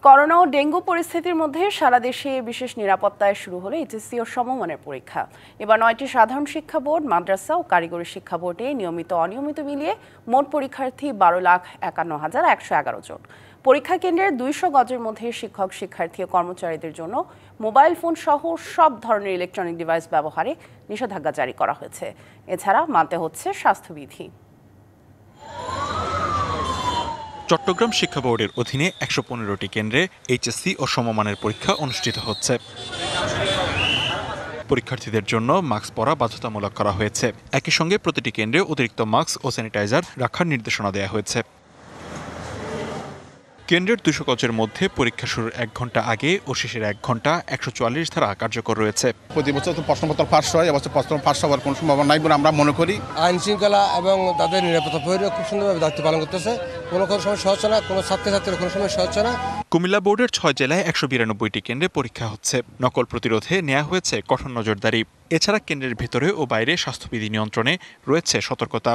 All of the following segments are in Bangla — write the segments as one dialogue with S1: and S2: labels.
S1: করোনা ও ডেঙ্গু পরিস্থিতির মধ্যে সারা দেশে বিশেষ নিরাপত্তায় শুরু হলো এইচএসসি ও সমমানের পরীক্ষা। এবার 9টি সাধারণ শিক্ষা বোর্ড, মাদ্রাসা ও কারিগরি শিক্ষা বোর্ডে নিয়মিত অনিয়মিত মিলিয়ে মোট পরীক্ষার্থী 12,51,111 জন। পরীক্ষা কেন্দ্রের 200 গজের মধ্যে শিক্ষক, শিক্ষার্থী ও কর্মচারীদের জন্য মোবাইল ফোন সহ সব ধরনের ইলেকট্রনিক ডিভাইস ব্যবহারে নিষেধাজ্ঞা জারি করা হয়েছে। এছাড়া মানতে হচ্ছে স্বাস্থ্যবিধি।
S2: চট্টগ্রাম শিক্ষা বোর্ডের অধীনে 115টি কেন্দ্রে এইচএসসি ও সমমানের পরীক্ষা অনুষ্ঠিত হচ্ছে। পরীক্ষার্থীদের জন্য মাস্ক পরা বাধ্যতামূলক করা হয়েছে। একই সঙ্গে প্রতিটি কেন্দ্রে অতিরিক্ত মাস্ক ও স্যানিটাইজার রাখার নির্দেশনা দেওয়া হয়েছে। কেন্দ্রের 200 গজের মধ্যে পরীক্ষা শুরুর 1 ঘন্টা আগে ও শেষের 1 ঘন্টা 144 ধারা কার্যকর রয়েছে।
S3: প্রতি বছর তো প্রশ্নপত্র ফাঁস হয়, এবছর প্রশ্ন ফাঁস হওয়ার কোনো সম্ভাবনা নাই বলে আমরা মনে করি।
S4: আইন শৃঙ্খলা এবং তাদের নিরাপত্তা প্রহরী খুব সুন্দরভাবে দায়িত্ব পালন করতেছে। কোনো সমস্যা হচ্ছে না, কোনো ছাত্রছাত্রীর কোনো সমস্যা হচ্ছে না।
S2: কুমিল্লা বোর্ডের 6 জেলায় 192টি কেন্দ্রে পরীক্ষা হচ্ছে। নকল প্রতিরোধে নেওয়া হয়েছে কঠোর নজরদারি। এছাড়া কেন্দ্রের ভেতরে ও বাইরে স্বাস্থ্যবিধি নিয়ন্ত্রণে রয়েছে সতর্কতা।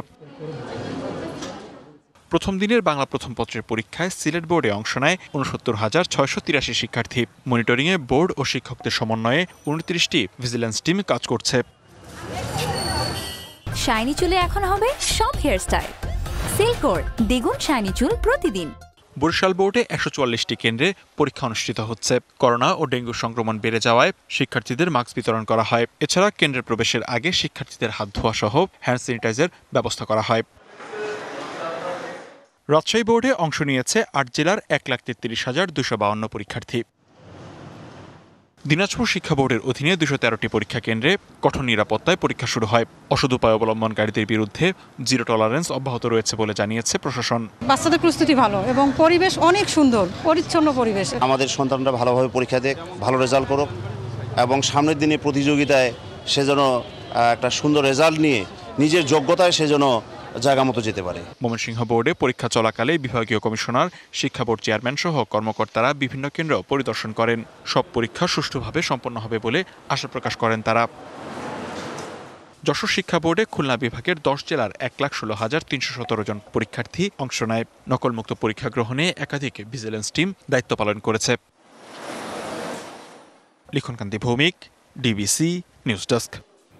S2: প্রথম দিনের বাংলা প্রথম পত্রের পরীক্ষায় সিলেট বোর্ডে অংশ নেয় ৬৯,৬৮৩ শিক্ষার্থী। মনিটরিংয়ে বোর্ড ও শিক্ষকদের সমন্বয়ে 29টি ভিজিল্যান্স টিম কাজ করছে।
S5: শাইনি চুলে এখন হবে সব হেয়ারস্টাইল। সিল্কোর দ্বিগুণ শাইনি চুল প্রতিদিন।
S2: বরিশাল বোর্ডে 144টি কেন্দ্রে পরীক্ষা অনুষ্ঠিত হচ্ছে। করোনা ও ডেঙ্গু সংক্রমণ বেড়ে যাওয়ায় শিক্ষার্থীদের মাস্ক বিতরণ করা হয়। এছাড়া কেন্দ্রে প্রবেশের আগে শিক্ষার্থীদের হাত ধোয়া সহ হ্যান্ড স্যানিটাইজার ব্যবস্থা করা হয়। রাজশাহী বোর্ডে অংশ নিয়েছে 8 জেলার 1,33,252 পরীক্ষার্থী। দিনাজপুর শিক্ষা বোর্ডের অধীনে 213টি পরীক্ষা কেন্দ্রে কঠোর নিরাপত্তায় পরীক্ষা শুরু হয়। অসৎ উপায় অবলম্বনকারীদের বিরুদ্ধে জিরো টলারেন্স অব্যাহত রয়েছে বলে জানিয়েছে প্রশাসন।
S6: বাচ্চাদের প্রস্তুতি ভালো এবং পরিবেশ অনেক সুন্দর, পরিচ্ছন্ন পরিবেশ।
S7: আমাদের সন্তানরা ভালোভাবে পরীক্ষা দেখ, ভালো রেজাল্ট করুক এবং সামনের দিনে প্রতিযোগিতায় সে যেন একটা সুন্দর রেজাল্ট নিয়ে নিজের যোগ্যতায় সে যেন জায়গা মতো যেতে পারে।
S2: ময়মনসিংহ বোর্ডে পরীক্ষা চলাকালে বিভাগীয় কমিশনার, শিক্ষা বোর্ড চেয়ারম্যান সহ কর্মকর্তারা বিভিন্ন কেন্দ্র পরিদর্শন করেন। সব পরীক্ষা সুষ্ঠুভাবে সম্পন্ন হবে বলে আশা প্রকাশ করেন তারা। যশোর শিক্ষা বোর্ডে খুলনা বিভাগের 10 জেলার 1,16,317 জন পরীক্ষার্থী অংশ নেয়। নকলমুক্ত পরীক্ষা গ্রহণে একাধিক ভিজিল্যান্স টিম দায়িত্ব পালন করেছে। লিখনকান্তি ভৌমিক, ডিবিসি নিউজ ডেস্ক।